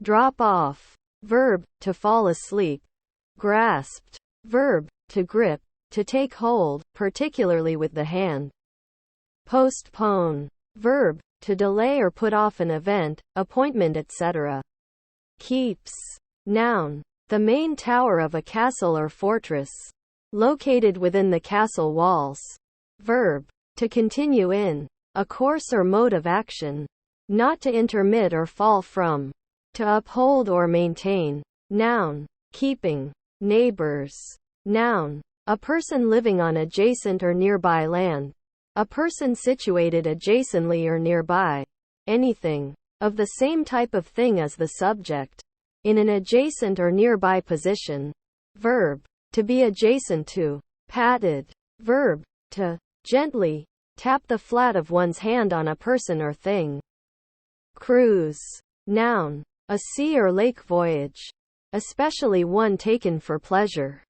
drop off, verb, to fall asleep, grasped, verb, to grip, to take hold, particularly with the hand, postpone, verb, to delay or put off an event, appointment, etc. Keeps, noun, the main tower of a castle or fortress, located within the castle walls, verb, to continue in a course or mode of action, not to intermit or fall from, to uphold or maintain, noun, keeping, neighbors, noun, a person living on adjacent or nearby land, a person situated adjacently or nearby, anything of the same type of thing as the subject, in an adjacent or nearby position, verb, to be adjacent to, patted, verb, to gently tap the flat of one's hand on a person or thing. Cruise, noun, a sea or lake voyage, especially one taken for pleasure,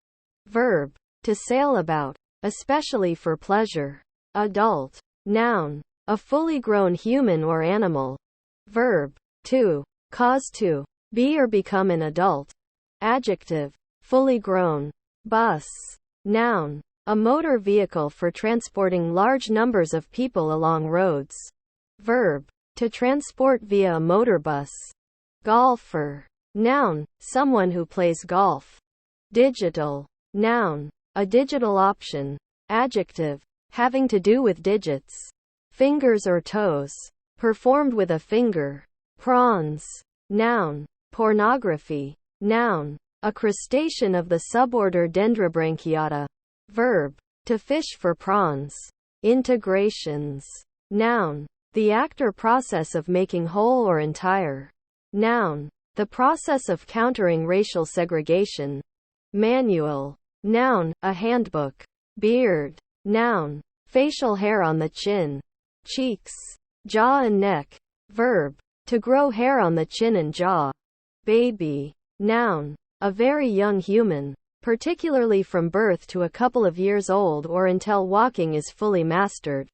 verb, to sail about, especially for pleasure. Adult, noun, a fully grown human or animal, verb, to cause to be or become an adult. Adjective, fully grown. Bus, noun, a motor vehicle for transporting large numbers of people along roads, verb, to transport via a motor bus. Golfer, noun, someone who plays golf. Digital, noun, a digital option. Adjective, having to do with digits, fingers or toes, performed with a finger. Prawns, noun, pornography, noun, a crustacean of the suborder Dendrobranchiata, verb, to fish for prawns. Integrations, noun, the act or process of making whole or entire, noun, the process of countering racial segregation. Manual, noun, a handbook. Beard, noun, facial hair on the chin, cheeks, jaw and neck, verb, to grow hair on the chin and jaw. Baby, noun, a very young human, particularly from birth to a couple of years old or until walking is fully mastered.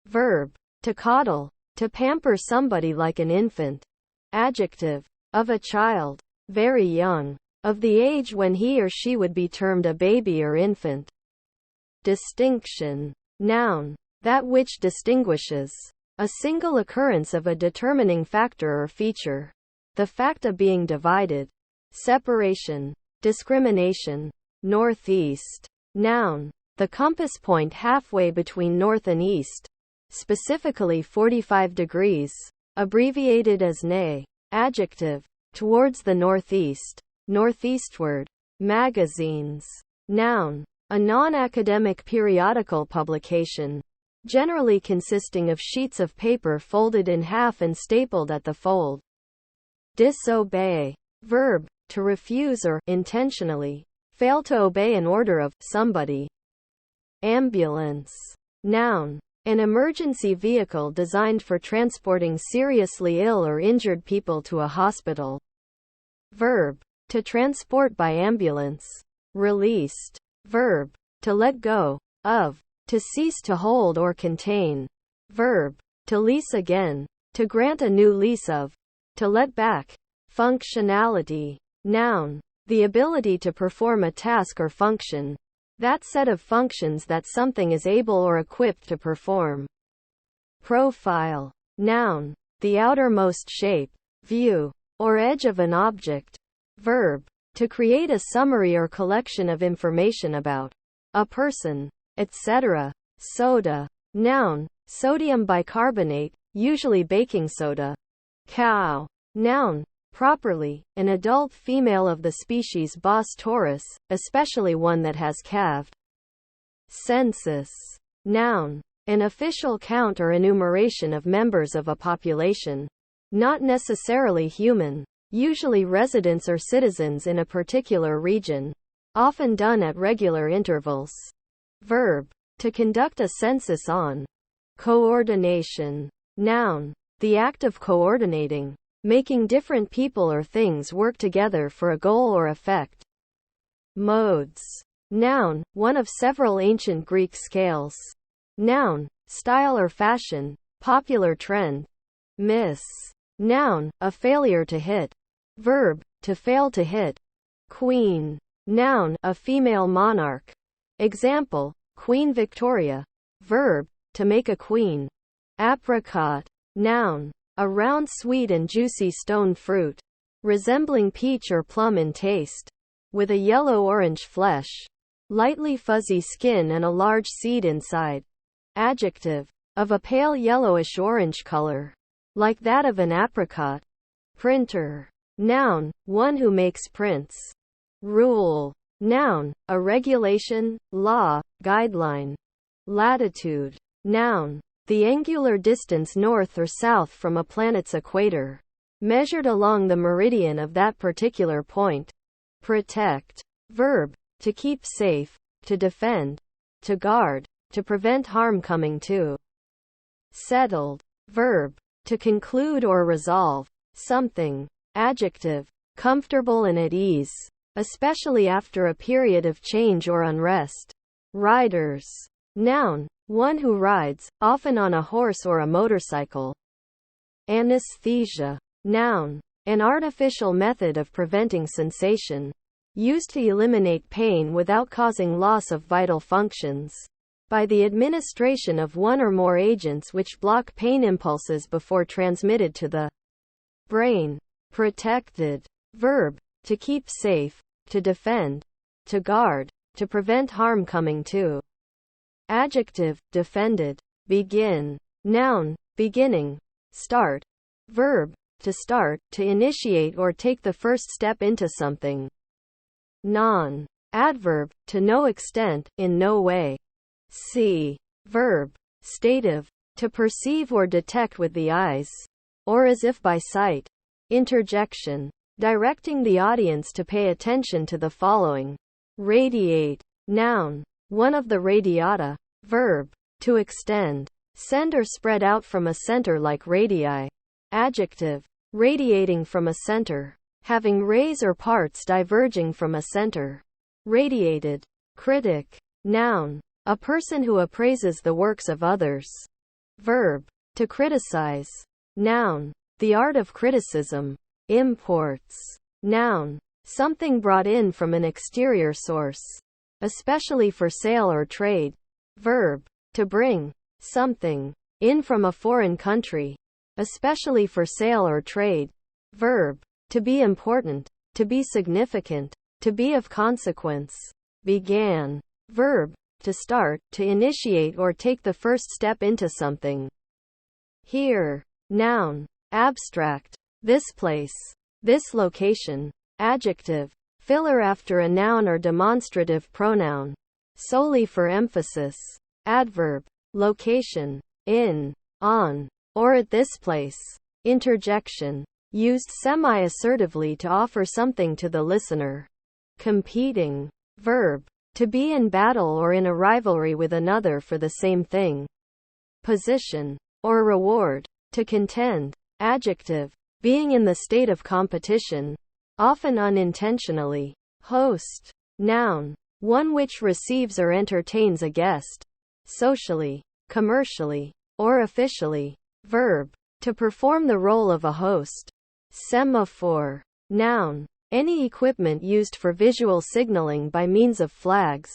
Verb, to coddle, to pamper somebody like an infant. Adjective, of a child, very young, of the age when he or she would be termed a baby or infant. Distinction, noun, that which distinguishes, a single occurrence of a determining factor or feature, the fact of being divided. Separation, discrimination. Northeast, noun, the compass point halfway between north and east, specifically 45 degrees, abbreviated as NE. Adjective, towards the northeast, northeastward. Magazines, noun, a non-academic periodical publication, generally consisting of sheets of paper folded in half and stapled at the fold. Disobey, verb, to refuse or, intentionally, fail to obey an order of, somebody. Ambulance, noun, an emergency vehicle designed for transporting seriously ill or injured people to a hospital. Verb, to transport by ambulance. Released, verb, to let go, of, to cease to hold or contain. Verb, to lease again, to grant a new lease of, to let back. Functionality, noun, the ability to perform a task or function, that set of functions that something is able or equipped to perform. Profile, noun, the outermost shape, view, or edge of an object. Verb, to create a summary or collection of information about a person, etc. Soda, noun, sodium bicarbonate, usually baking soda. Cow, noun, properly, an adult female of the species Bos taurus, especially one that has calved. Census, noun, an official count or enumeration of members of a population, not necessarily human, usually residents or citizens in a particular region, often done at regular intervals. Verb, to conduct a census on. Coordination, noun, the act of coordinating, making different people or things work together for a goal or effect. Modes, noun, one of several ancient Greek scales. Noun, style or fashion, popular trend. Miss, noun, a failure to hit. Verb, to fail to hit. Queen. Noun, a female monarch. Example, Queen Victoria. Verb, to make a queen. Apricot. Noun, a round sweet and juicy stone fruit, resembling peach or plum in taste, with a yellow-orange flesh, lightly fuzzy skin and a large seed inside. Adjective, of a pale yellowish-orange color, like that of an apricot. Printer. Noun, one who makes prints. Rule. Noun, a regulation, law, guideline. Latitude. Noun, the angular distance north or south from a planet's equator, measured along the meridian of that particular point. Protect. Verb, to keep safe, to defend, to guard, to prevent harm coming to. Settled. Verb, to conclude or resolve something. Adjective, comfortable and at ease, especially after a period of change or unrest. Riders. Noun, one who rides, often on a horse or a motorcycle. Anesthesia. Noun, an artificial method of preventing sensation, used to eliminate pain without causing loss of vital functions, by the administration of one or more agents which block pain impulses before transmitted to the brain. Protected. Verb, to keep safe, to defend, to guard, to prevent harm coming to. Adjective, defended. Begin. Noun, beginning. Start. Verb, to start, to initiate or take the first step into something. Non. Adverb, to no extent, in no way. See. Verb, stative, to perceive or detect with the eyes, or as if by sight. Interjection, directing the audience to pay attention to the following. Radiate. Noun, one of the radiata. Verb, to extend, send or spread out from a center like radii. Adjective, radiating from a center, having rays or parts diverging from a center. Radiated. Critic. Noun, a person who appraises the works of others. Verb, to criticize. Noun, the art of criticism. Imports. Noun, something brought in from an exterior source, especially for sale or trade. Verb, to bring something in from a foreign country, especially for sale or trade. Verb, to be important, to be significant, to be of consequence. Began. Verb, to start, to initiate or take the first step into something. Here. Noun, abstract. This place. This location. Adjective, filler after a noun or demonstrative pronoun, solely for emphasis. Adverb, location. In, on, or at this place. Interjection, used semi-assertively to offer something to the listener. Competing. Verb, to be in battle or in a rivalry with another for the same thing. Position, or reward, to contend. Adjective, being in the state of competition, often unintentionally. Host. Noun, one which receives or entertains a guest, socially, commercially, or officially. Verb, to perform the role of a host. Semaphore. Noun, any equipment used for visual signaling by means of flags,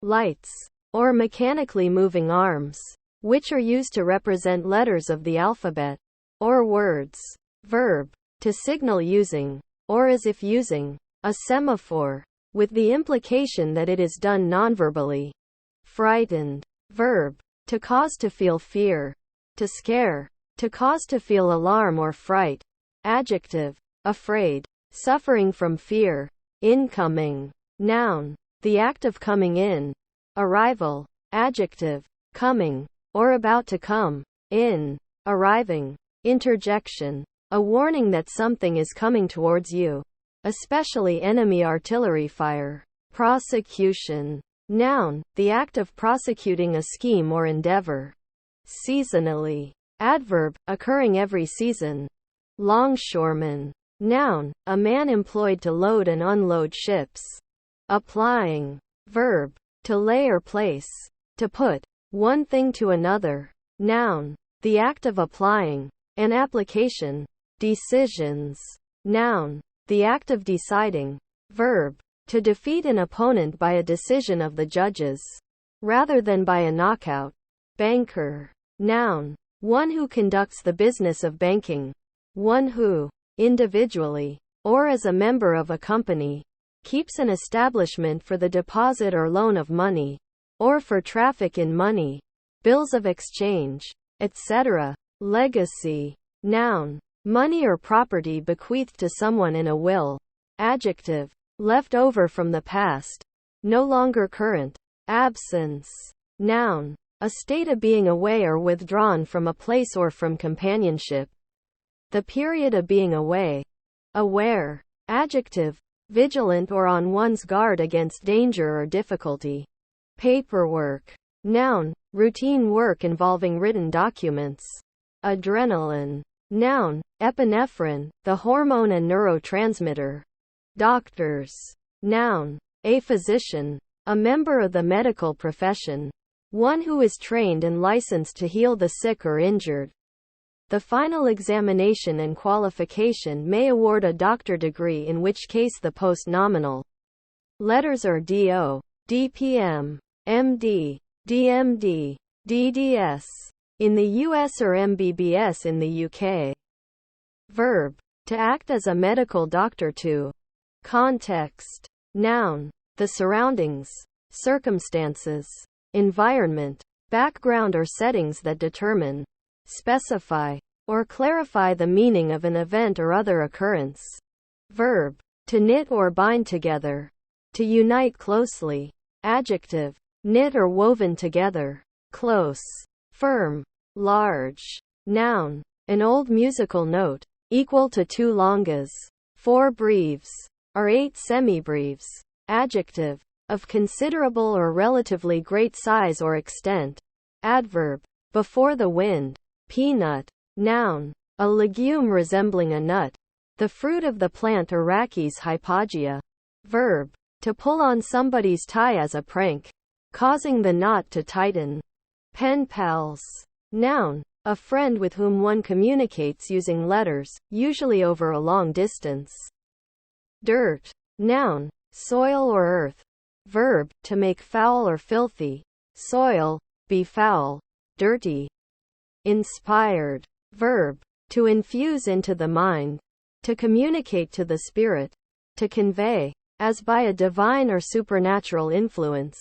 lights, or mechanically moving arms, which are used to represent letters of the alphabet, or words. Verb, to signal using, or as if using, a semaphore, with the implication that it is done nonverbally. Frightened. Verb, to cause to feel fear, to scare, to cause to feel alarm or fright. Adjective, afraid, suffering from fear. Incoming. Noun, the act of coming in. Arrival. Adjective, coming, or about to come, in, arriving. Interjection, a warning that something is coming towards you, especially enemy artillery fire. Prosecution. Noun, the act of prosecuting a scheme or endeavor. Seasonally. Adverb, occurring every season. Longshoreman. Noun, a man employed to load and unload ships. Applying. Verb, to lay or place, to put one thing to another. Noun, the act of applying, an application. Decisions. Noun, the act of deciding. Verb, to defeat an opponent by a decision of the judges, rather than by a knockout. Banker. Noun, one who conducts the business of banking. One who, individually, or as a member of a company, keeps an establishment for the deposit or loan of money, or for traffic in money, bills of exchange, etc. Legacy. Noun, money or property bequeathed to someone in a will. Adjective, left over from the past, no longer current. Absence. Noun, a state of being away or withdrawn from a place or from companionship. The period of being away. Aware. Adjective, vigilant or on one's guard against danger or difficulty. Paperwork. Noun, routine work involving written documents. Adrenaline. Noun, epinephrine, the hormone and neurotransmitter. Doctors. Noun, a physician, a member of the medical profession. One who is trained and licensed to heal the sick or injured. The final examination and qualification may award a doctor degree, in which case the post-nominal letters are DO, DPM, MD, DMD, DDS in the US or MBBS in the UK. Verb, to act as a medical doctor. To. Context. Noun, the surroundings, circumstances, environment, background or settings that determine, specify, or clarify the meaning of an event or other occurrence. Verb, to knit or bind together. To unite closely. Adjective, knit or woven together. Close. Firm. Large. Noun, an old musical note, equal to 2 longas, 4 breves, or 8 semibreves. Adjective, of considerable or relatively great size or extent. Adverb, before the wind. Peanut. Noun, a legume resembling a nut. The fruit of the plant Arachis hypogea. Verb, to pull on somebody's tie as a prank, causing the knot to tighten. Pen pals. Noun, a friend with whom one communicates using letters, usually over a long distance. Dirt. Noun, soil or earth. Verb, to make foul or filthy. Soil, be foul, dirty. Inspired. Verb, to infuse into the mind. To communicate to the spirit. To convey, as by a divine or supernatural influence.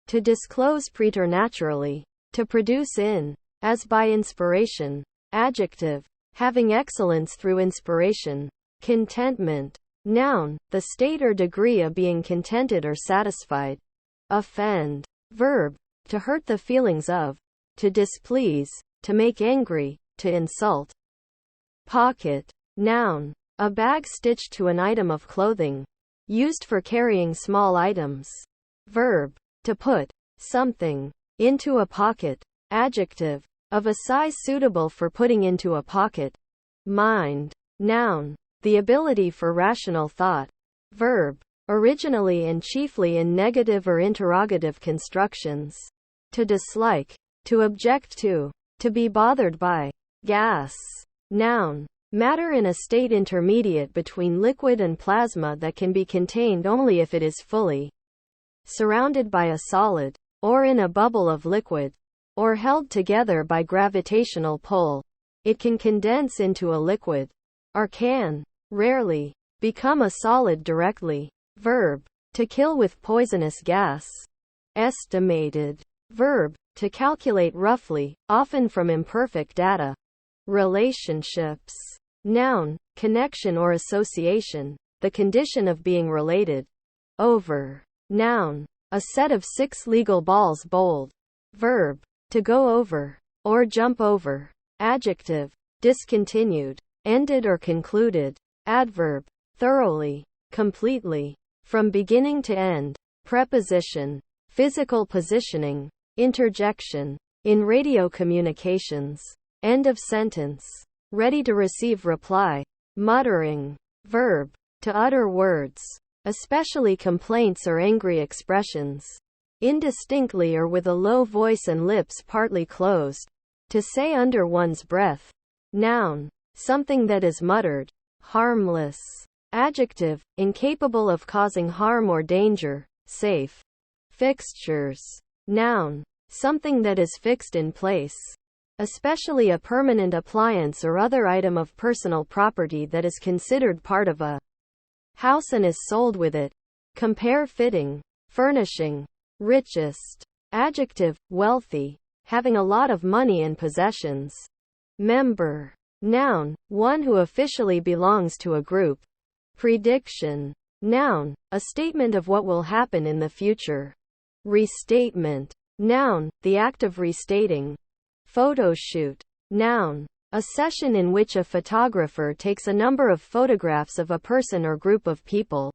To disclose preternaturally. To produce in, as by inspiration. Adjective, having excellence through inspiration. Contentment. Noun, the state or degree of being contented or satisfied. Offend. Verb, to hurt the feelings of. To displease. To make angry. To insult. Pocket. Noun, a bag stitched to an item of clothing. Used for carrying small items. Verb, to put something into a pocket. Adjective, of a size suitable for putting into a pocket. Mind. Noun, the ability for rational thought. Verb, originally and chiefly in negative or interrogative constructions. To dislike. To object to. To be bothered by. Gas. Noun, matter in a state intermediate between liquid and plasma that can be contained only if it is fully surrounded by a solid, or in a bubble of liquid, or held together by gravitational pull. It can condense into a liquid, or can, rarely, become a solid directly. Verb, to kill with poisonous gas. Estimated. Verb, to calculate roughly, often from imperfect data. Relationships. Noun, connection or association, the condition of being related. Over. Noun, a set of 6 legal balls bowled. Verb, to go over, or jump over. Adjective, discontinued, ended or concluded. Adverb, thoroughly, completely, from beginning to end. Preposition, physical positioning. Interjection, in radio communications. End of sentence. Ready to receive reply. Muttering. Verb, to utter words, especially complaints or angry expressions, indistinctly or with a low voice and lips partly closed. To say under one's breath. Noun, something that is muttered. Harmless. Adjective, incapable of causing harm or danger, safe. Fixtures. Noun, something that is fixed in place, especially a permanent appliance or other item of personal property that is considered part of a house and is sold with it. Compare fitting, furnishing. Richest. Adjective, wealthy, having a lot of money and possessions. Member. Noun, one who officially belongs to a group. Prediction. Noun, a statement of what will happen in the future. Restatement. Noun, the act of restating. Photoshoot. Noun, a session in which a photographer takes a number of photographs of a person or group of people.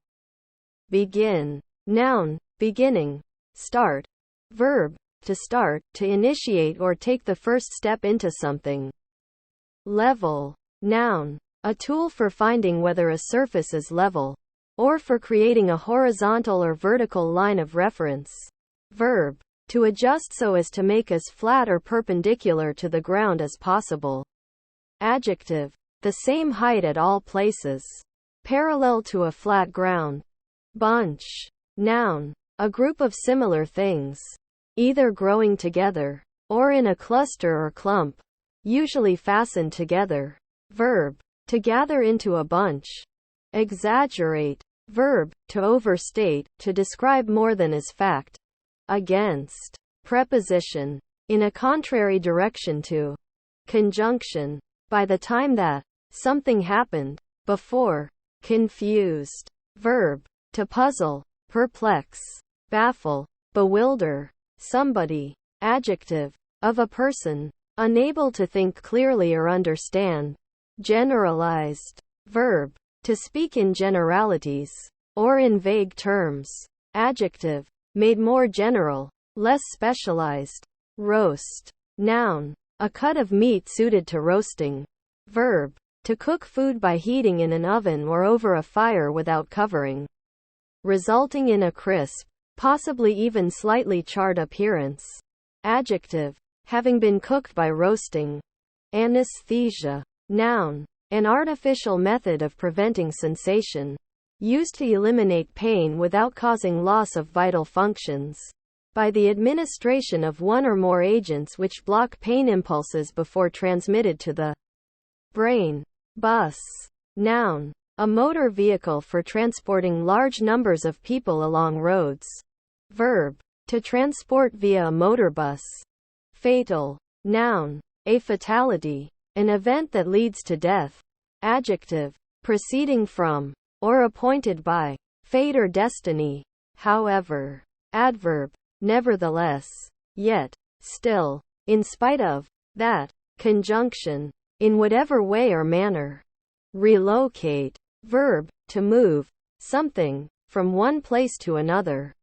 Begin. Noun, beginning. Start. Verb, to start, to initiate or take the first step into something. Level. Noun, a tool for finding whether a surface is level, or for creating a horizontal or vertical line of reference. Verb, to adjust so as to make as flat or perpendicular to the ground as possible. Adjective, the same height at all places, parallel to a flat ground. Bunch. Noun, a group of similar things, either growing together, or in a cluster or clump, usually fastened together. Verb, to gather into a bunch. Exaggerate. Verb, to overstate, to describe more than is fact. Against. Preposition, in a contrary direction to. Conjunction, by the time that something happened. Before. Confused. Verb, to puzzle, perplex, baffle, bewilder somebody. Adjective, of a person, unable to think clearly or understand. Generalized. Verb, to speak in generalities, or in vague terms. Adjective, made more general, less specialized. Roast. Noun, a cut of meat suited to roasting. Verb, to cook food by heating in an oven or over a fire without covering, resulting in a crisp, possibly even slightly charred appearance. Adjective, having been cooked by roasting. Anesthesia. Noun, an artificial method of preventing sensation, used to eliminate pain without causing loss of vital functions, by the administration of one or more agents which block pain impulses before transmitted to the brain. Bus. Noun, a motor vehicle for transporting large numbers of people along roads. Verb, to transport via a motor bus. Fatal. Noun, a fatality, an event that leads to death. Adjective, proceeding from, or appointed by, fate or destiny. However. Adverb, nevertheless, yet, still, in spite of, that. Conjunction, in whatever way or manner. Relocate. Verb, to move something from one place to another.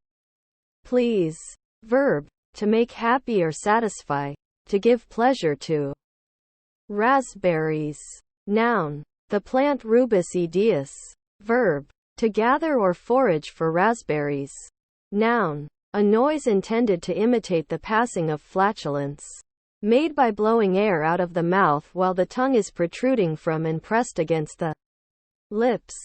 Please. Verb, to make happy or satisfy, to give pleasure to. Raspberries. Noun, the plant Rubus idaeus. Verb, to gather or forage for raspberries. Noun, a noise intended to imitate the passing of flatulence, made by blowing air out of the mouth while the tongue is protruding from and pressed against the lips,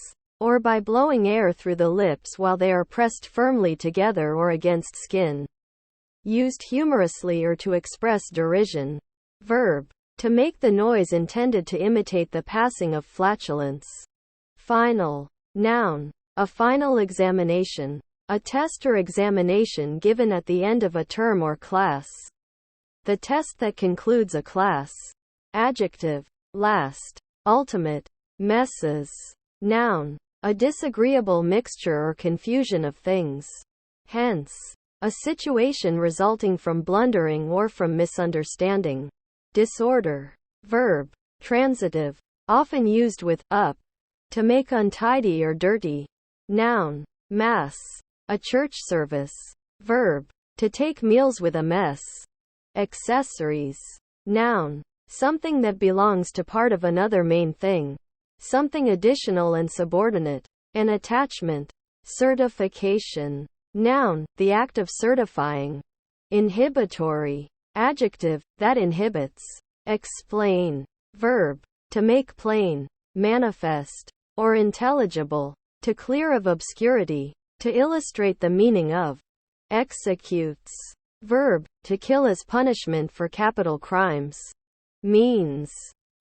or by blowing air through the lips while they are pressed firmly together or against skin. Used humorously or to express derision. Verb, to make the noise intended to imitate the passing of flatulence. Final. Noun, a final examination, a test or examination given at the end of a term or class. The test that concludes a class. Adjective, last, ultimate. Messes. Noun, a disagreeable mixture or confusion of things. Hence, a situation resulting from blundering or from misunderstanding. Disorder. Verb, transitive, often used with up, to make untidy or dirty. Noun, mass, a church service. Verb, to take meals with a mess. Accessories. Noun, something that belongs to part of another main thing, something additional and subordinate. An attachment. Certification. Noun, the act of certifying. Inhibitory. Adjective, that inhibits. Explain. Verb, to make plain, manifest. or intelligible, to clear of obscurity, to illustrate the meaning of. Executes. Verb, to kill as punishment for capital crimes. Means.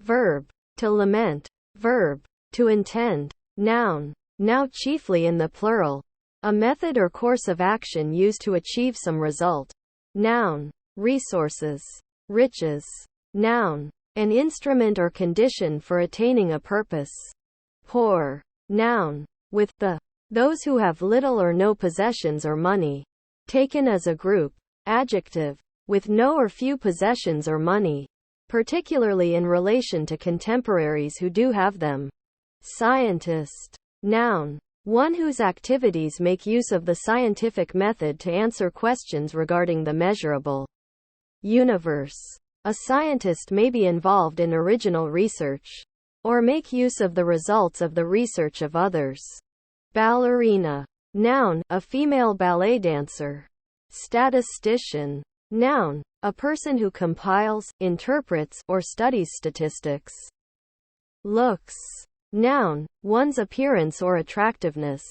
Verb, to lament. Verb, to intend. Noun, now chiefly in the plural. A method or course of action used to achieve some result. Noun, resources. Riches. Noun, an instrument or condition for attaining a purpose. Poor. Noun, with the. Those who have little or no possessions or money. Taken as a group. Adjective, with no or few possessions or money, particularly in relation to contemporaries who do have them. Scientist. Noun, one whose activities make use of the scientific method to answer questions regarding the measurable universe. A scientist may be involved in original research, or make use of the results of the research of others. Ballerina. Noun, a female ballet dancer. Statistician. Noun, a person who compiles, interprets, or studies statistics. Looks. Noun, one's appearance or attractiveness.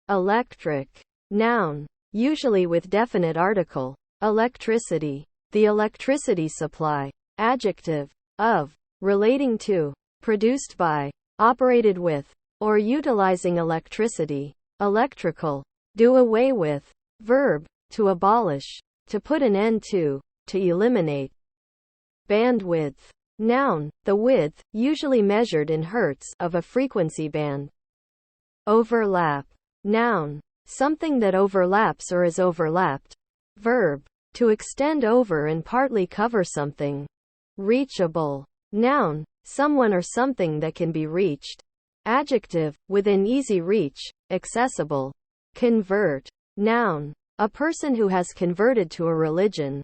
Electric. Noun, usually with definite article. Electricity, the electricity supply. Adjective, of, relating to, produced by, operated with, or utilizing electricity. Electrical, do away with. Verb, to abolish, to put an end to eliminate. Bandwidth. Noun, the width, usually measured in hertz, of a frequency band. Overlap. Noun, something that overlaps or is overlapped. Verb, to extend over and partly cover something. Reachable. Noun, someone or something that can be reached. Adjective, within easy reach, accessible. Convert. Noun, a person who has converted to a religion.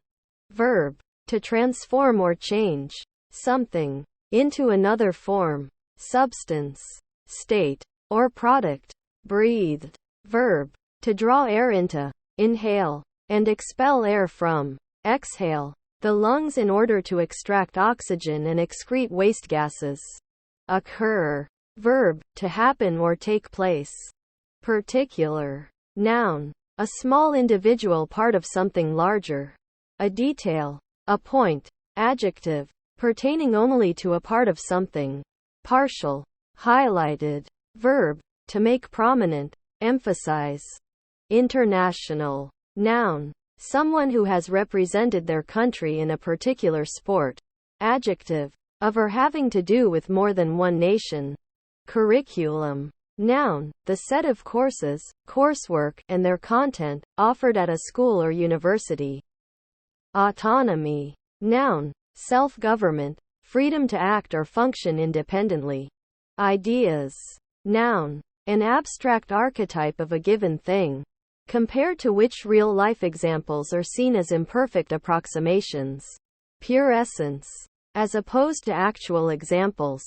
Verb, to transform or change something into another form, substance, state, or product. Breathed. Verb, to draw air into, inhale, and expel air from, exhale, the lungs in order to extract oxygen and excrete waste gases. Occur. Verb, to happen or take place. Particular. Noun, a small individual part of something larger. A detail. A point. Adjective, pertaining only to a part of something. Partial. Highlighted. Verb, to make prominent, emphasize. International. Noun, someone who has represented their country in a particular sport. Adjective, of or having to do with more than one nation. Curriculum. Noun, the set of courses, coursework, and their content, offered at a school or university. Autonomy. Noun, self-government, freedom to act or function independently. Ideas. Noun, an abstract archetype of a given thing, compared to which real-life examples are seen as imperfect approximations. Pure essence, as opposed to actual examples.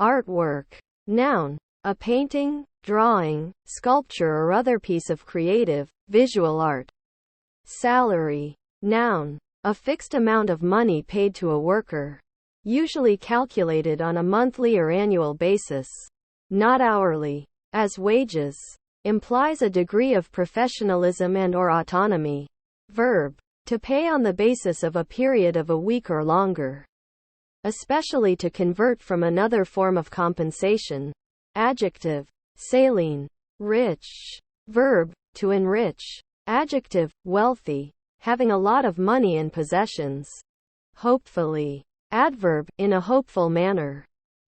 Artwork. Noun, a painting, drawing, sculpture or other piece of creative, visual art. Salary. Noun, a fixed amount of money paid to a worker, usually calculated on a monthly or annual basis, not hourly, as wages, implies a degree of professionalism and or autonomy. Verb, to pay on the basis of a period of a week or longer, especially to convert from another form of compensation. Adjective, saline. Rich. Verb, to enrich. Adjective, wealthy, having a lot of money and possessions. Hopefully. Adverb, in a hopeful manner.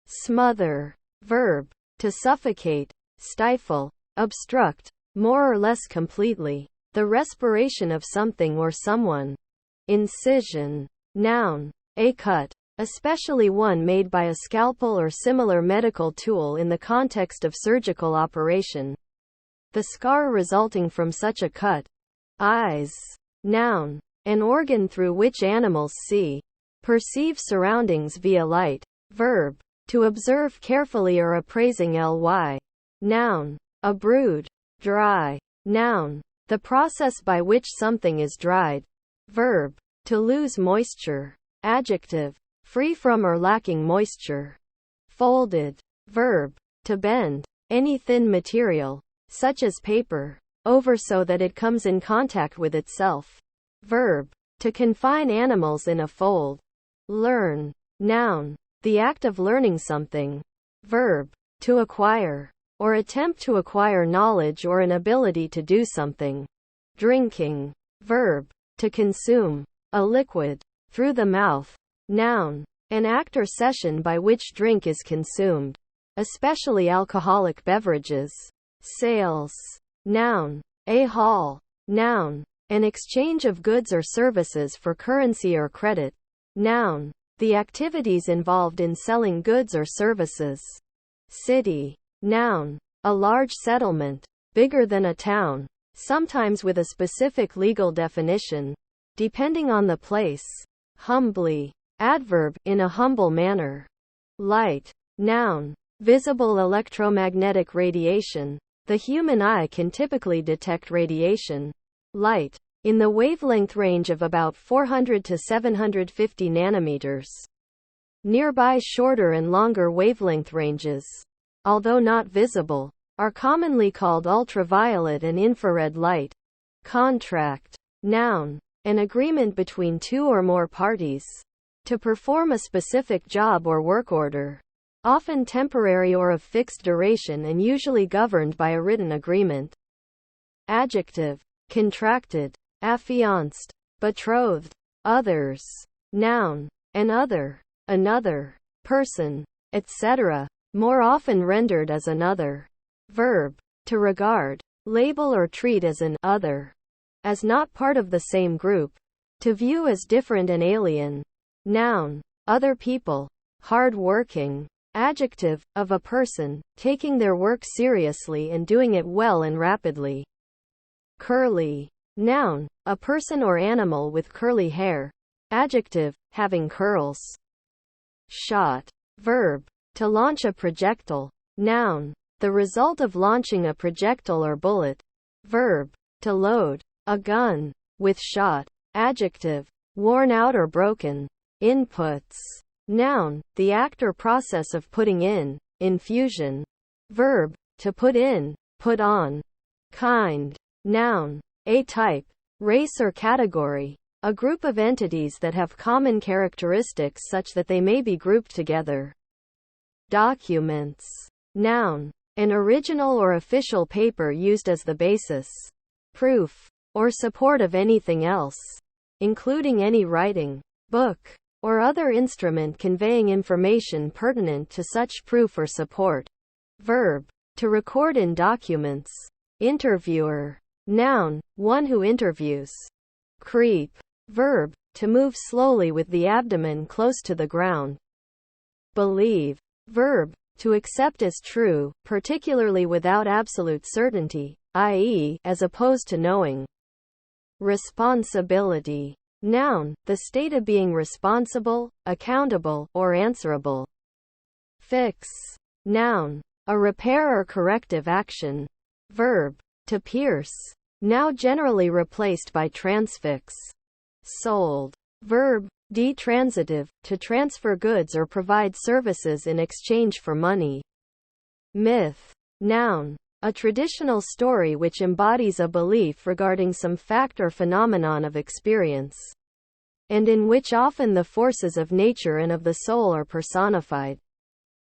Smother. Verb, to suffocate, stifle, obstruct, more or less completely, the respiration of something or someone. Incision. Noun, a cut, especially one made by a scalpel or similar medical tool in the context of surgical operation. The scar resulting from such a cut. Eyes. Noun, an organ through which animals see, perceive surroundings via light. Verb, to observe carefully or appraising ly. Noun, a brood. Dry. Noun, the process by which something is dried. Verb, to lose moisture. Adjective, free from or lacking moisture. Folded. Verb, to bend any thin material, such as paper, over so that it comes in contact with itself. Verb, to confine animals in a fold. Learn. Noun, the act of learning something. Verb, to acquire, or attempt to acquire knowledge or an ability to do something. Drinking. Verb, to consume, a liquid, through the mouth. Noun, an act or session by which drink is consumed, especially alcoholic beverages. Sales. Noun, a haul. Noun, an exchange of goods or services for currency or credit. Noun, the activities involved in selling goods or services. City. Noun, a large settlement, bigger than a town, sometimes with a specific legal definition, depending on the place. Humbly. Adverb, in a humble manner. Light. Noun, visible electromagnetic radiation. The human eye can typically detect radiation. Light, in the wavelength range of about 400 to 750 nanometers. Nearby shorter and longer wavelength ranges, although not visible, are commonly called ultraviolet and infrared light. Contract. Noun, an agreement between two or more parties to perform a specific job or work order, often temporary or of fixed duration and usually governed by a written agreement. Adjective, contracted, affianced, betrothed. Others. Noun, an other, another, person, etc., more often rendered as another. Verb, to regard, label or treat as an other, as not part of the same group, to view as different and alien. Noun, other people, hard working. Adjective, of a person, taking their work seriously and doing it well and rapidly. Curly. Noun, a person or animal with curly hair. Adjective, having curls. Shot. Verb, to launch a projectile. Noun, the result of launching a projectile or bullet. Verb, to load a gun with shot. Adjective, worn out or broken. Inputs. Noun, the act or process of putting in, infusion. Verb, to put in, put on. Kind. Noun, a type, race or category, a group of entities that have common characteristics such that they may be grouped together. Documents. Noun, an original or official paper used as the basis, proof, or support of anything else, including any writing, book, or other instrument conveying information pertinent to such proof or support. Verb, to record in documents. Interviewer. Noun, one who interviews. Creep. Verb, to move slowly with the abdomen close to the ground. Believe. Verb, to accept as true, particularly without absolute certainty, i.e., as opposed to knowing. Responsibility. Noun, the state of being responsible, accountable, or answerable. Fix. Noun, a repair or corrective action. Verb, to pierce, now generally replaced by transfix. Sold. Verb, detransitive, to transfer goods or provide services in exchange for money. Myth. Noun, a traditional story which embodies a belief regarding some fact or phenomenon of experience, and in which often the forces of nature and of the soul are personified.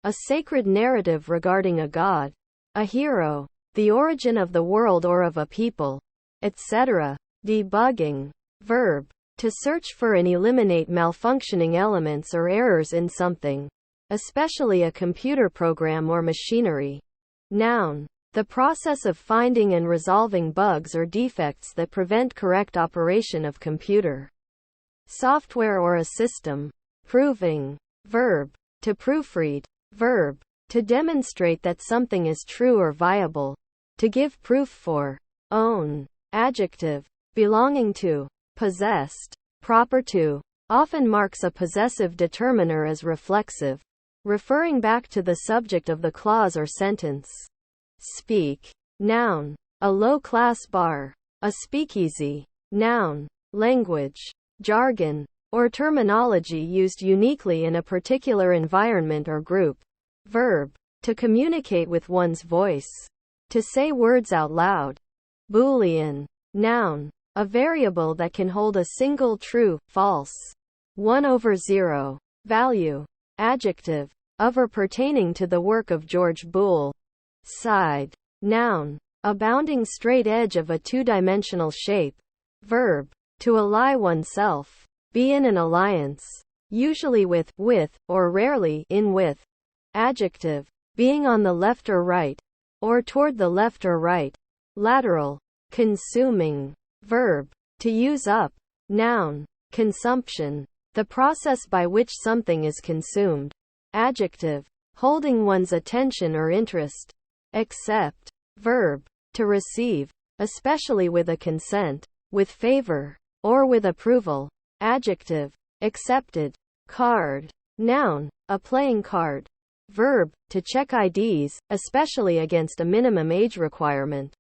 A sacred narrative regarding a god, a hero, the origin of the world or of a people, etc. Debugging. Verb, to search for and eliminate malfunctioning elements or errors in something, especially a computer program or machinery. Noun, the process of finding and resolving bugs or defects that prevent correct operation of computer software or a system. Proving. Verb, to proofread. Verb, to demonstrate that something is true or viable. To give proof for. Own. Adjective, belonging to. Possessed. Proper to. Often marks a possessive determiner as reflexive, referring back to the subject of the clause or sentence. Speak. Noun, a low-class bar, a speakeasy. Noun, language, jargon, or terminology used uniquely in a particular environment or group. Verb, to communicate with one's voice, to say words out loud. Boolean, noun, a variable that can hold a single true, false, 1/0 value. Adjective, of or pertaining to the work of George Boole. Side, noun, a bounding straight edge of a two-dimensional shape. Verb, to ally oneself, be in an alliance, usually with, or rarely in with. Adjective, being on the left or right, or toward the left or right. Lateral, consuming. Verb, to use up. Noun, consumption, the process by which something is consumed. Adjective, holding one's attention or interest. Accept. Verb, to receive, especially with a consent, with favor, or with approval. Adjective, accepted. Card, noun, a playing card. Verb, to check IDs, especially against a minimum age requirement.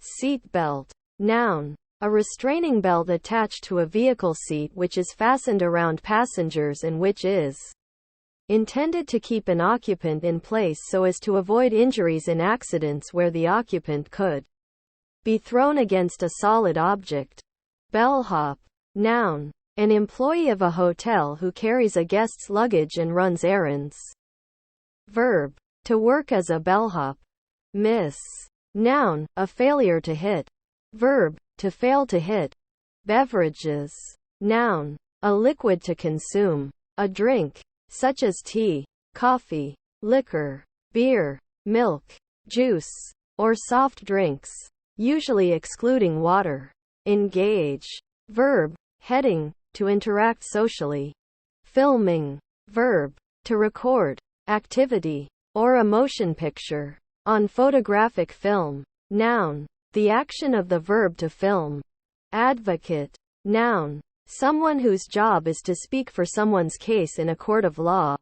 Seat belt, noun, a restraining belt attached to a vehicle seat which is fastened around passengers and which is intended to keep an occupant in place so as to avoid injuries in accidents where the occupant could be thrown against a solid object. Bellhop, noun, an employee of a hotel who carries a guest's luggage and runs errands. Verb, to work as a bellhop. Miss, noun, a failure to hit. Verb, to fail to hit. Beverages, noun, a liquid to consume, a drink, such as tea, coffee, liquor, beer, milk, juice, or soft drinks, usually excluding water. Engage. Verb, heading, to interact socially. Filming. Verb, to record, activity, or a motion picture. On photographic film. Noun, the action of the verb to film. Advocate, noun, someone whose job is to speak for someone's case in a court of law.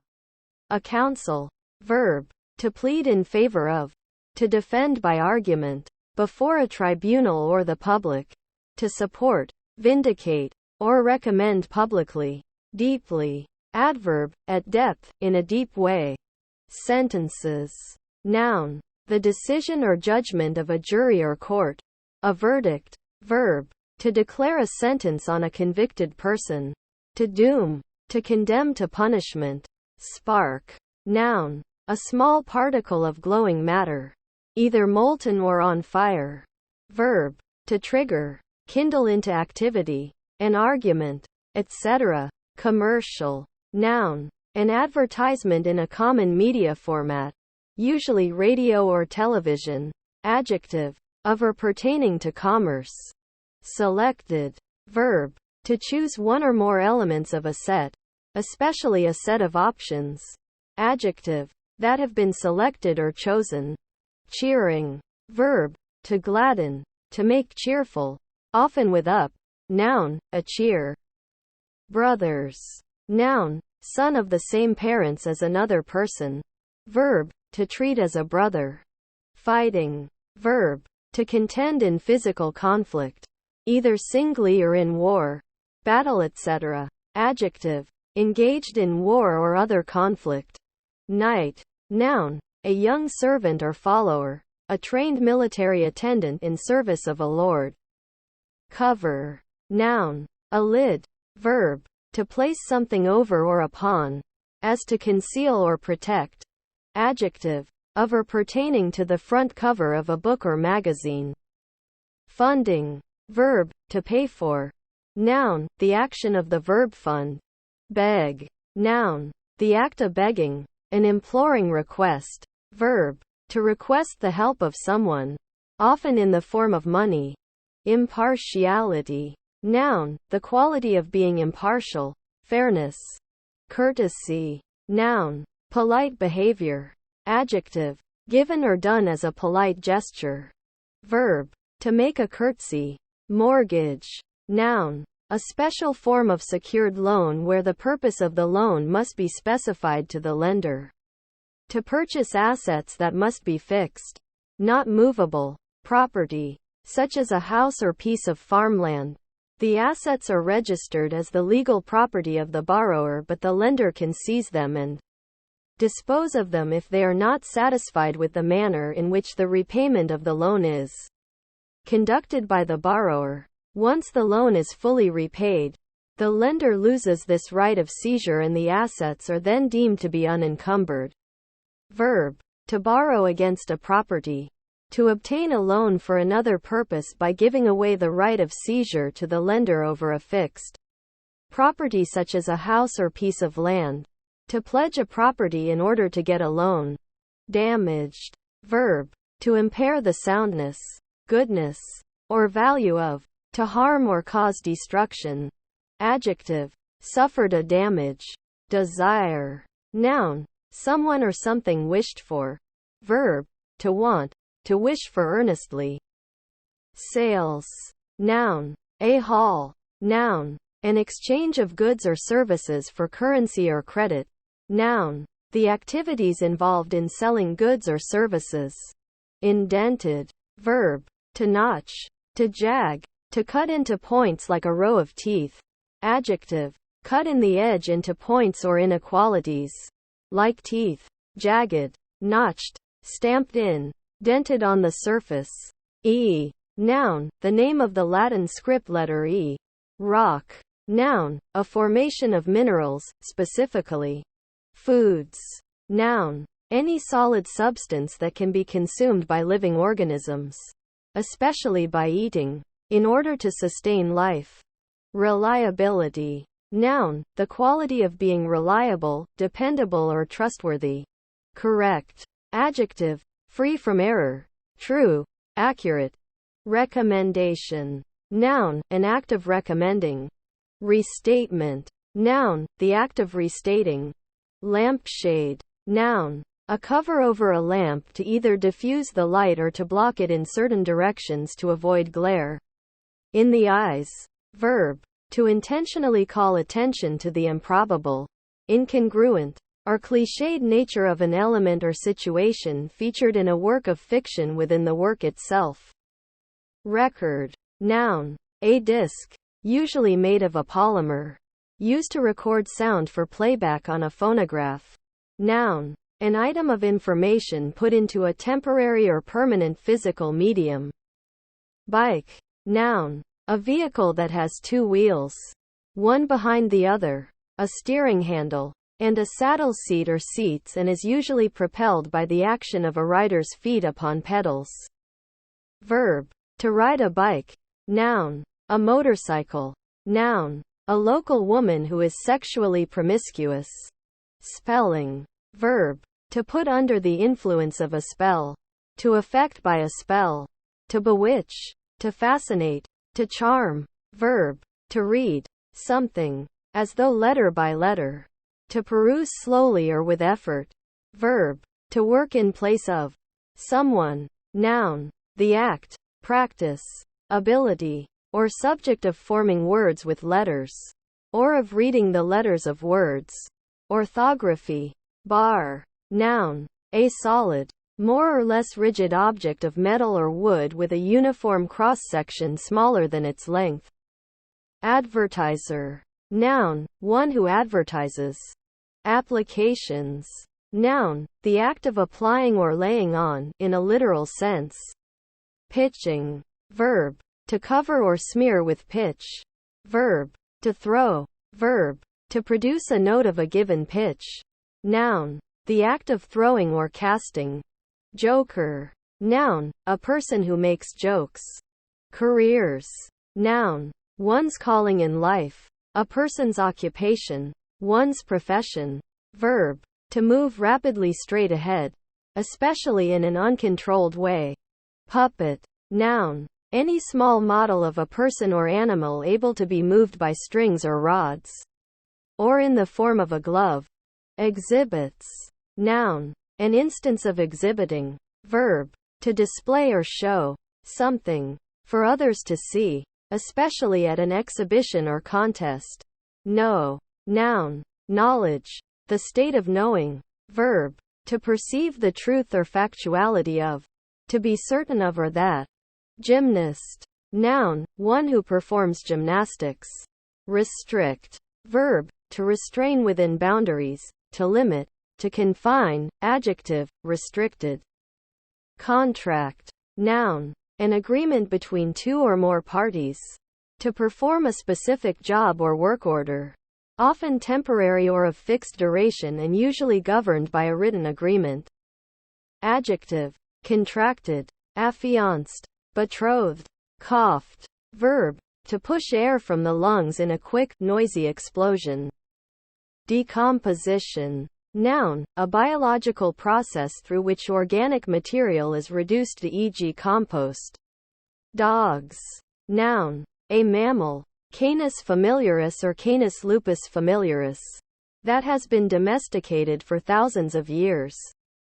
A counsel. Verb, to plead in favor of, to defend by argument, before a tribunal or the public, to support, vindicate, or recommend publicly. Deeply. Adverb, at depth, in a deep way. Sentences. Noun, the decision or judgment of a jury or court. A verdict. Verb, to declare a sentence on a convicted person. To doom, to condemn to punishment. Spark. Noun, a small particle of glowing matter, either molten or on fire. Verb, to trigger, kindle into activity, an argument, etc. Commercial. Noun, an advertisement in a common media format, usually radio or television. Adjective, of or pertaining to commerce. Selected. Verb, to choose one or more elements of a set, especially a set of options. Adjective, that have been selected or chosen. Cheering. Verb, to gladden, to make cheerful, often with up. Noun, a cheer. Brothers. Noun, son of the same parents as another person. Verb, to treat as a brother. Fighting. Verb, to contend in physical conflict, either singly or in war, battle, etc. Adjective, engaged in war or other conflict. Knight. Noun, a young servant or follower, a trained military attendant in service of a lord. Cover. Noun, a lid. Verb, to place something over or upon, as to conceal or protect. Adjective, of or pertaining to the front cover of a book or magazine. Funding. Verb, to pay for. Noun, the action of the verb fund. Beg. Noun, the act of begging, an imploring request. Verb, to request the help of someone, often in the form of money. Impartiality. Noun, the quality of being impartial, fairness. Courtesy. Noun, polite behavior. Adjective, given or done as a polite gesture. Verb, to make a curtsy. Mortgage. Noun, a special form of secured loan where the purpose of the loan must be specified to the lender. To purchase assets that must be fixed, not movable, property, such as a house or piece of farmland. The assets are registered as the legal property of the borrower, but the lender can seize them and dispose of them if they are not satisfied with the manner in which the repayment of the loan is conducted by the borrower. Once the loan is fully repaid, the lender loses this right of seizure and the assets are then deemed to be unencumbered. Verb: to borrow against a property. To obtain a loan for another purpose by giving away the right of seizure to the lender over a fixed property such as a house or piece of land. To pledge a property in order to get a loan. Damaged. Verb: to impair the soundness, goodness, or value of. To harm or cause destruction. Adjective: suffered a damage. Desire. Noun: someone or something wished for. Verb: to want, to wish for earnestly. Sales. Noun: a haul. Noun: an exchange of goods or services for currency or credit. Noun: the activities involved in selling goods or services. Indented. Verb: to notch, to jag, to cut into points like a row of teeth. Adjective: cut in the edge into points or inequalities. Like teeth. Jagged, notched, stamped in, dented on the surface. E. Noun: the name of the Latin script letter E. Rock. Noun: a formation of minerals, specifically foods. Noun: any solid substance that can be consumed by living organisms, especially by eating, in order to sustain life. Reliability. Noun: the quality of being reliable, dependable or trustworthy. Correct. Adjective: free from error, true, accurate. Recommendation. Noun: an act of recommending. Restatement. Noun: the act of restating. Lampshade. Noun: a cover over a lamp to either diffuse the light or to block it in certain directions to avoid glare. In the eyes. Verb: to intentionally call attention to the improbable, incongruent, or cliched nature of an element or situation featured in a work of fiction within the work itself. Record. Noun: a disc, usually made of a polymer, used to record sound for playback on a phonograph. Noun: an item of information put into a temporary or permanent physical medium. Bike. Noun: a vehicle that has two wheels, one behind the other, a steering handle, and a saddle seat or seats, and is usually propelled by the action of a rider's feet upon pedals. Verb: to ride a bike. Noun: a motorcycle. Noun: a local woman who is sexually promiscuous. Spelling. Verb: to put under the influence of a spell, to affect by a spell, to bewitch, to fascinate, to charm. Verb: to read something, as though letter by letter. To peruse slowly or with effort. Verb: to work in place of someone. Noun: the act, practice, ability, or subject of forming words with letters, or of reading the letters of words. Orthography. Bar. Noun: a solid, more or less rigid object of metal or wood with a uniform cross-section smaller than its length. Advertiser. Noun: one who advertises. Applications. Noun: the act of applying or laying on, in a literal sense. Pitching. Verb: to cover or smear with pitch. Verb: to throw. Verb: to produce a note of a given pitch. Noun: the act of throwing or casting. Joker. Noun: a person who makes jokes. Careers. Noun: one's calling in life, a person's occupation, one's profession. Verb: to move rapidly straight ahead, especially in an uncontrolled way. Puppet. Noun: any small model of a person or animal able to be moved by strings or rods, or in the form of a glove. Exhibits. Noun: an instance of exhibiting. Verb: to display or show something for others to see, especially at an exhibition or contest. Know. Noun: knowledge, the state of knowing. Verb: to perceive the truth or factuality of, to be certain of or that. Gymnast. Noun: one who performs gymnastics. Restrict. Verb: to restrain within boundaries, to limit. to confine, adjective, restricted. Contract. Noun. An agreement between two or more parties to perform a specific job or work order, often temporary or of fixed duration and usually governed by a written agreement. Adjective. Contracted, affianced, betrothed, coughed. Verb. To push air from the lungs in a quick, noisy explosion. Decomposition. Noun. A biological process through which organic material is reduced to, e.g., compost. Dogs. Noun. A mammal, Canis familiaris or Canis lupus familiaris, that has been domesticated for thousands of years,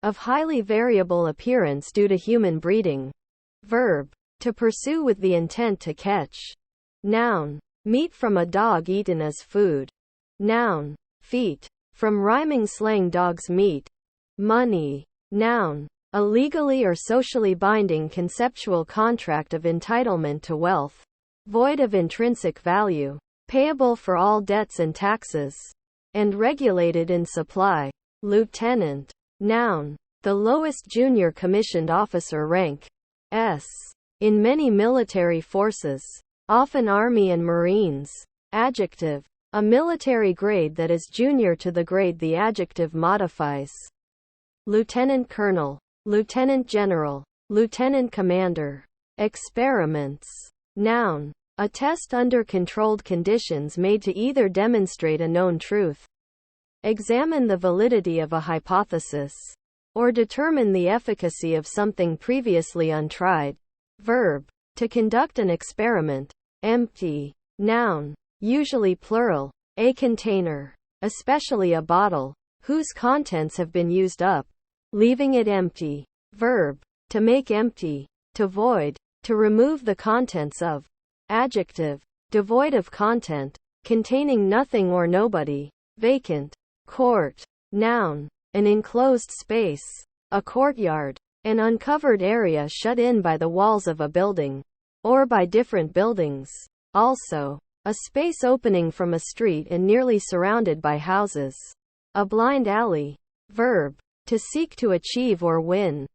of highly variable appearance due to human breeding. Verb. To pursue with the intent to catch. Noun. Meat from a dog eaten as food. Noun. Feet. From rhyming slang dog's meat. Money. Noun. A legally or socially binding conceptual contract of entitlement to wealth, void of intrinsic value, payable for all debts and taxes, and regulated in supply. Lieutenant. Noun. The lowest junior commissioned officer rank. S. In many military forces, often Army and Marines. Adjective. A military grade that is junior to the grade the adjective modifies. Lieutenant colonel, lieutenant general, lieutenant commander. Experiments. Noun. A test under controlled conditions made to either demonstrate a known truth, examine the validity of a hypothesis, or determine the efficacy of something previously untried. Verb. To conduct an experiment. Empty. Noun. Usually plural. A container, especially a bottle, whose contents have been used up, leaving it empty. Verb. To make empty. To void. To remove the contents of. Adjective. Devoid of content, containing nothing or nobody. Vacant. Court. Noun. An enclosed space, a courtyard, an uncovered area shut in by the walls of a building, or by different buildings. Also, a space opening from a street and nearly surrounded by houses. A blind alley. Verb. To seek to achieve or win.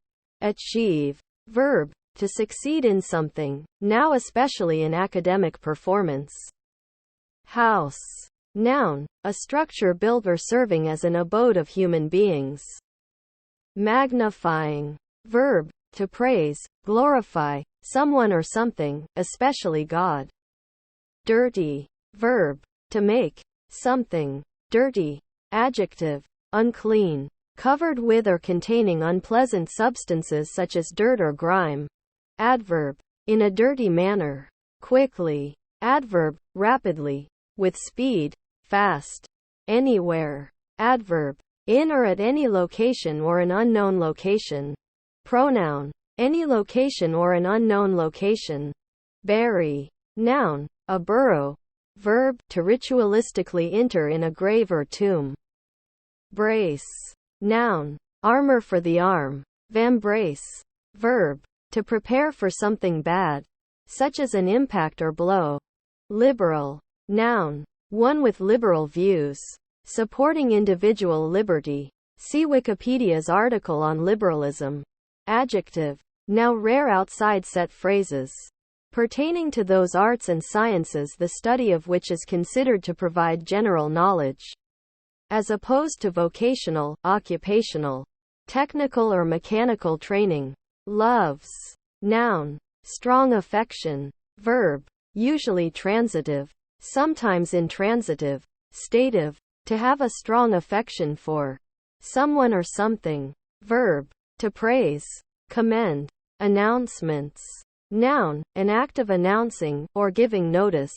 Achieve. Verb. To succeed in something, now especially in academic performance. House. Noun. A structure built or serving as an abode of human beings. Magnifying. Verb. To praise, glorify, someone or something, especially God. Dirty. Verb. To make something dirty. Adjective. Unclean. Covered with or containing unpleasant substances such as dirt or grime. Adverb. In a dirty manner. Quickly. Adverb. Rapidly. With speed. Fast. Anywhere. Adverb. In or at any location or an unknown location. Pronoun. Any location or an unknown location. Bury. Noun. A burrow. Verb. To ritualistically enter in a grave or tomb. Brace. Noun. Armor for the arm. Vambrace. Verb. To prepare for something bad, such as an impact or blow. Liberal. Noun. One with liberal views, supporting individual liberty. See Wikipedia's article on liberalism. Adjective. Now rare outside set phrases, pertaining to those arts and sciences the study of which is considered to provide general knowledge, as opposed to vocational, occupational, technical or mechanical training. Loves. Noun. Strong affection. Verb. Usually transitive, sometimes intransitive. Stative. To have a strong affection for someone or something. Verb. To praise, commend. Announcements. Noun. An act of announcing, or giving notice.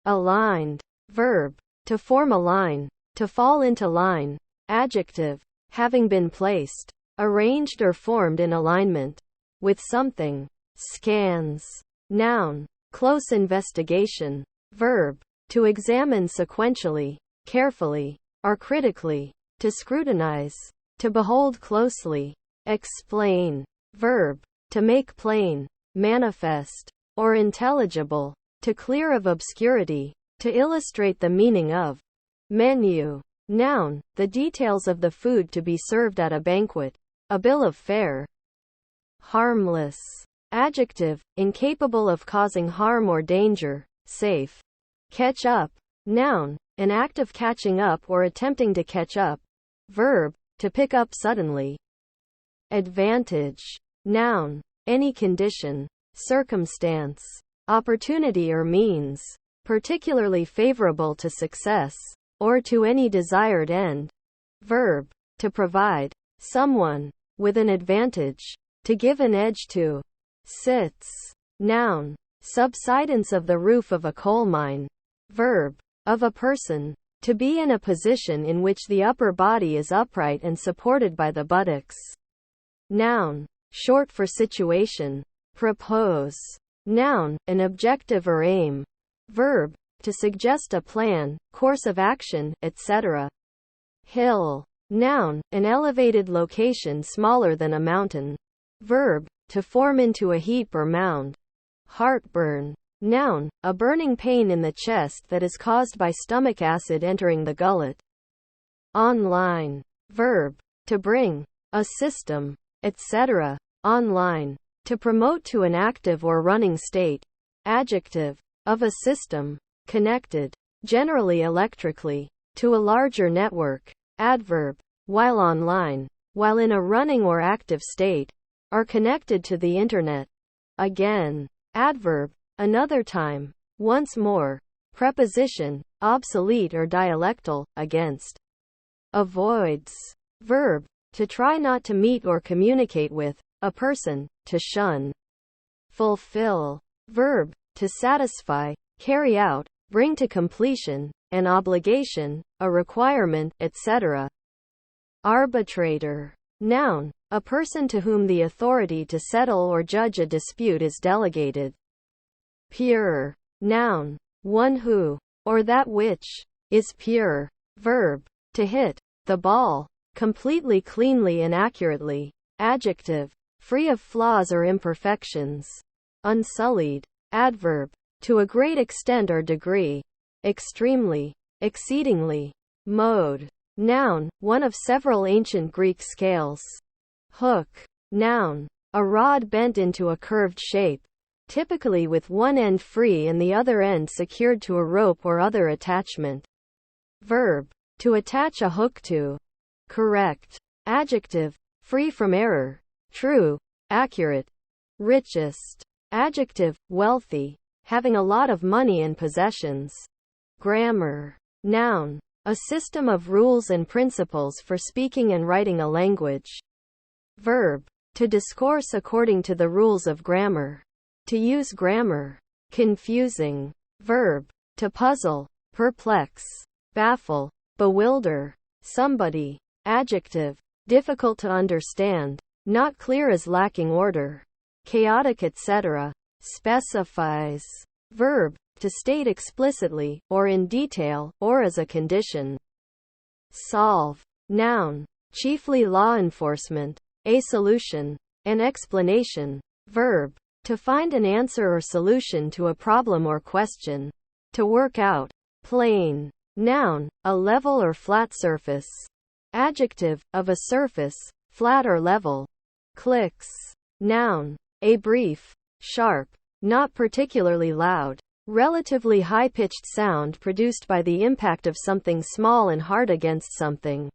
Aligned. Verb. To form a line, to fall into line. Adjective. Having been placed, arranged or formed in alignment with something. Scans. Noun. Close investigation. Verb. To examine sequentially, carefully, or critically. To scrutinize. To behold closely. Explain. Verb. To make plain, manifest, or intelligible. To clear of obscurity. To illustrate the meaning of. Menu. Noun, the details of the food to be served at a banquet. A bill of fare. Harmless. Adjective, incapable of causing harm or danger. Safe. Catch up. Noun, an act of catching up or attempting to catch up. Verb, to pick up suddenly. Advantage. Noun, any condition, circumstance, opportunity or means, particularly favorable to success, or to any desired end. Verb, to provide someone with an advantage, to give an edge to. Sits. Noun, subsidence of the roof of a coal mine. Verb, of a person, to be in a position in which the upper body is upright and supported by the buttocks. Noun, short for situation. Propose. Noun, an objective or aim. Verb, to suggest a plan, course of action, etc. Hill. Noun, an elevated location smaller than a mountain. Verb, to form into a heap or mound. Heartburn. Noun, a burning pain in the chest that is caused by stomach acid entering the gullet. Online. Verb, to bring a system, etc. online. To promote to an active or running state. Adjective, of a system, connected, generally electrically, to a larger network. Adverb, while online, while in a running or active state, are connected to the internet. Again. Adverb, another time, once more. Preposition, obsolete or dialectal, against. Avoids. Verb, to try not to meet or communicate with a person, to shun. Fulfill. Verb, to satisfy, carry out, bring to completion, an obligation, a requirement, etc. Arbitrator. Noun, a person to whom the authority to settle or judge a dispute is delegated. Pure. Noun, one who, or that which, is pure. Verb, to hit the ball completely, cleanly and accurately. Adjective, free of flaws or imperfections. Unsullied. Adverb, to a great extent or degree. Extremely. Exceedingly. Mode. Noun, one of several ancient Greek scales. Hook. Noun, a rod bent into a curved shape, typically with one end free and the other end secured to a rope or other attachment. Verb, to attach a hook to. Correct. Adjective, free from error, true, accurate. Richest. Adjective, wealthy, having a lot of money and possessions. Grammar. Noun, a system of rules and principles for speaking and writing a language. Verb, to discourse according to the rules of grammar. To use grammar. Confusing. Verb, to puzzle, perplex, baffle, bewilder somebody. Adjective, difficult to understand, not clear as lacking order, chaotic, etc. Specifies. Verb, to state explicitly, or in detail, or as a condition. Solve. Noun, chiefly law enforcement, a solution, an explanation. Verb, to find an answer or solution to a problem or question. To work out. Plane. Noun, a level or flat surface. Adjective, of a surface, flat or level. Clicks. Noun, a brief, sharp, not particularly loud, relatively high-pitched sound produced by the impact of something small and hard against something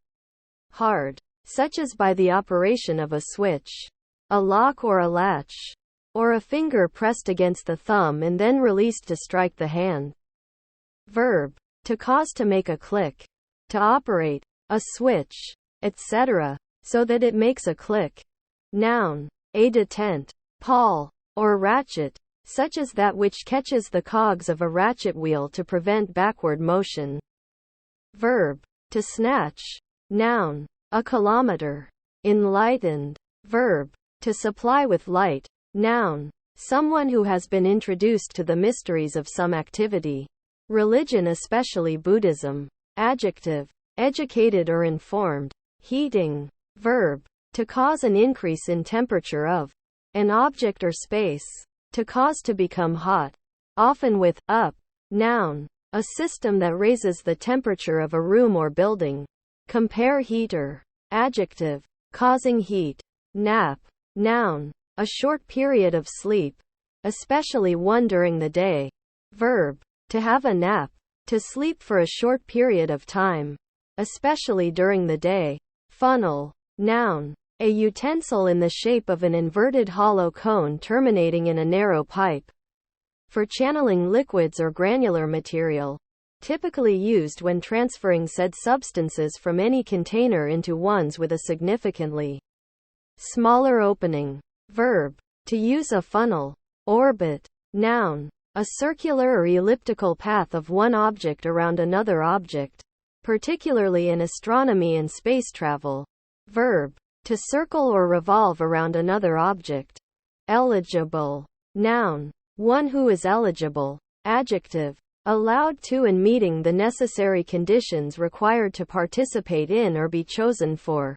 hard, such as by the operation of a switch, a lock or a latch, or a finger pressed against the thumb and then released to strike the hand. Verb, to cause to make a click, to operate a switch, etc., so that it makes a click. Noun, a detent, pawl, or ratchet, such as that which catches the cogs of a ratchet wheel to prevent backward motion. Verb, to snatch. Noun, a kilometer. Enlightened. Verb, to supply with light. Noun, someone who has been introduced to the mysteries of some activity. Religion, especially Buddhism. Adjective, educated or informed. Heating. Verb, to cause an increase in temperature of an object or space. To cause to become hot. Often with up. Noun, A system that raises the temperature of a room or building. Compare heater. Adjective. Causing heat. Nap. Noun. A short period of sleep, especially one during the day. Verb. To have a nap. To sleep for a short period of time, especially during the day. Funnel. Noun. A utensil in the shape of an inverted hollow cone terminating in a narrow pipe. For channeling liquids or granular material. Typically used when transferring said substances from any container into ones with a significantly smaller opening. Verb. To use a funnel. Orbit. Noun. A circular or elliptical path of one object around another object, particularly in astronomy and space travel. Verb. To circle or revolve around another object. Eligible. Noun. One who is eligible. Adjective. Allowed to and meeting the necessary conditions required to participate in or be chosen for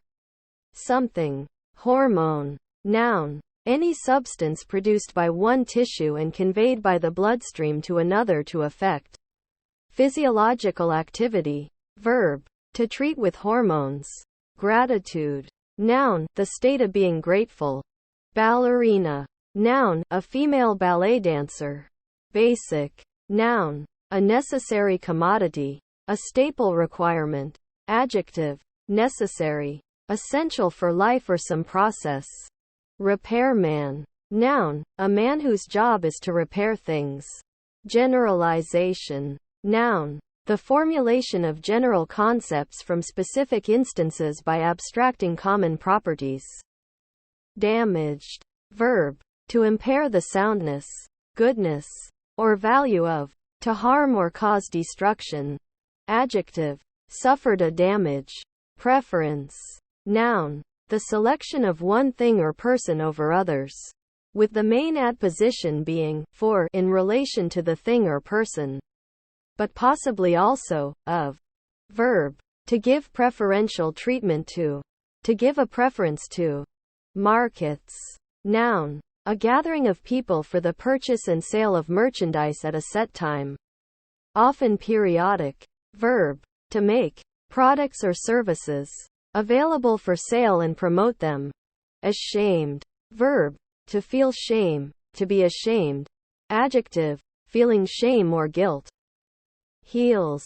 something. Hormone. Noun. Any substance produced by one tissue and conveyed by the bloodstream to another to affect physiological activity. Verb. To treat with hormones. Gratitude. Noun. The state of being grateful. Ballerina. Noun. A female ballet dancer. Basic. Noun. A necessary commodity. A staple requirement. Adjective. Necessary. Essential for life or some process. Repairman. Noun. A man whose job is to repair things. Generalization. Noun. The formulation of general concepts from specific instances by abstracting common properties. Damaged. Verb. To impair the soundness, goodness, or value of. To harm or cause destruction. Adjective. Suffered a damage. Preference. Noun. The selection of one thing or person over others, with the main adposition being for in relation to the thing or person, but possibly also of. Verb. To give preferential treatment to. To give a preference to. Markets. Noun. A gathering of people for the purchase and sale of merchandise at a set time. Often periodic. Verb. To make products or services available for sale and promote them. Ashamed. Verb. To feel shame, to be ashamed. Adjective. Feeling shame or guilt. Heels.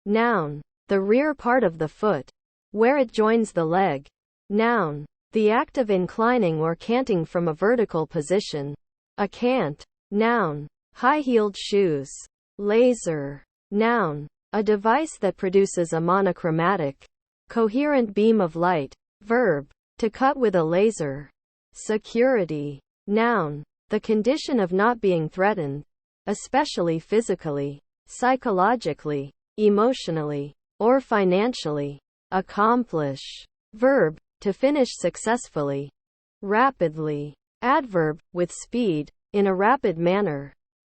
Noun. The rear part of the foot, where it joins the leg. Noun. The act of inclining or canting from a vertical position. A cant. Noun. High-heeled shoes. Laser. Noun. A device that produces a monochromatic, coherent beam of light. Verb. To cut with a laser. Security. Noun. The condition of not being threatened, especially physically, psychologically, emotionally, or financially. Accomplish. Verb. To finish successfully. Rapidly. Adverb. With speed, in a rapid manner.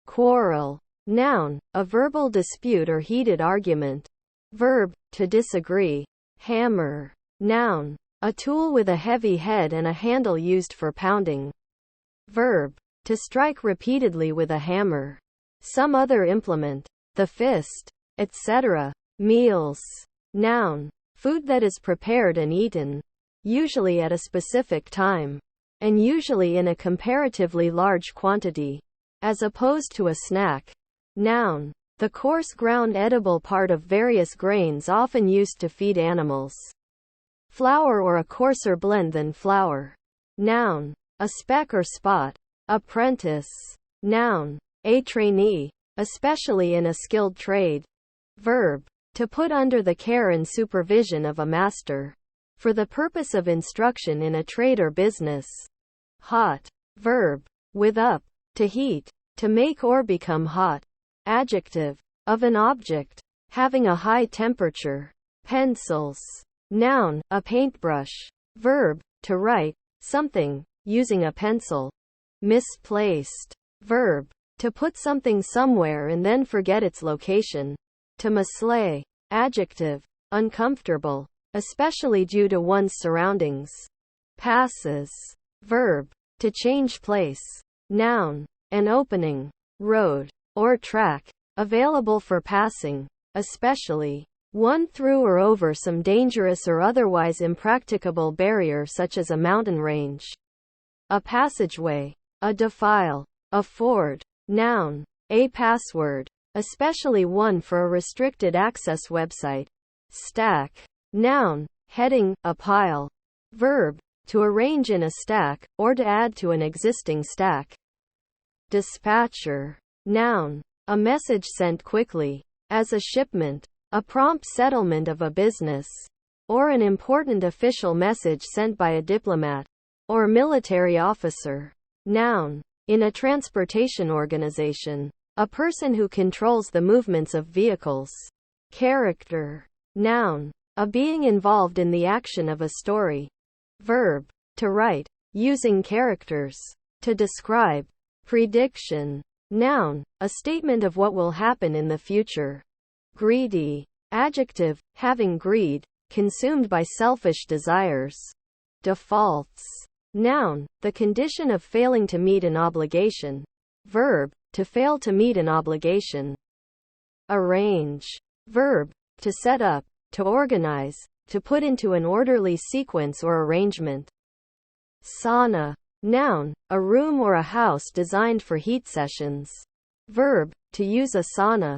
Quarrel. Noun. A verbal dispute or heated argument. Verb. To disagree. Hammer. Noun. A tool with a heavy head and a handle used for pounding. Verb. To strike repeatedly with a hammer. Some other implement. The fist, etc. Meals. Noun. Food that is prepared and eaten, usually at a specific time, and usually in a comparatively large quantity, as opposed to a snack. Noun. The coarse ground edible part of various grains often used to feed animals. Flour or a coarser blend than flour. Noun. A speck or spot. Apprentice. Noun. A trainee, especially in a skilled trade. Verb. To put under the care and supervision of a master, for the purpose of instruction in a trade or business. Hot. Verb. With up. To heat. To make or become hot. Adjective. Of an object having a high temperature. Pencils. Noun. A paintbrush. Verb. To write something using a pencil. Misplaced. Verb. To put something somewhere and then forget its location. To mislay. Adjective. Uncomfortable, especially due to one's surroundings. Passes. Verb. To change place. Noun. An opening, road, or track. available for passing, especially 1 through or over some dangerous or otherwise impracticable barrier such as a mountain range, a passageway, a defile, a ford. Noun, a password, especially one for a restricted access website. Stack. Noun, heading, a pile. Verb, to arrange in a stack, or to add to an existing stack. Dispatcher. Noun, a message sent quickly, as a shipment, a prompt settlement of a business, or an important official message sent by a diplomat or military officer. Noun, in a transportation organization, a person who controls the movements of vehicles. Character. Noun, a being involved in the action of a story. Verb, to write, using characters. To describe. Prediction. Noun, a statement of what will happen in the future. Greedy. Adjective, having greed, consumed by selfish desires. Defaults. Noun, the condition of failing to meet an obligation. Verb, to fail to meet an obligation. Arrange. Verb, to set up, to organize, to put into an orderly sequence or arrangement. Sauna. Noun, a room or a house designed for heat sessions. Verb, to use a sauna.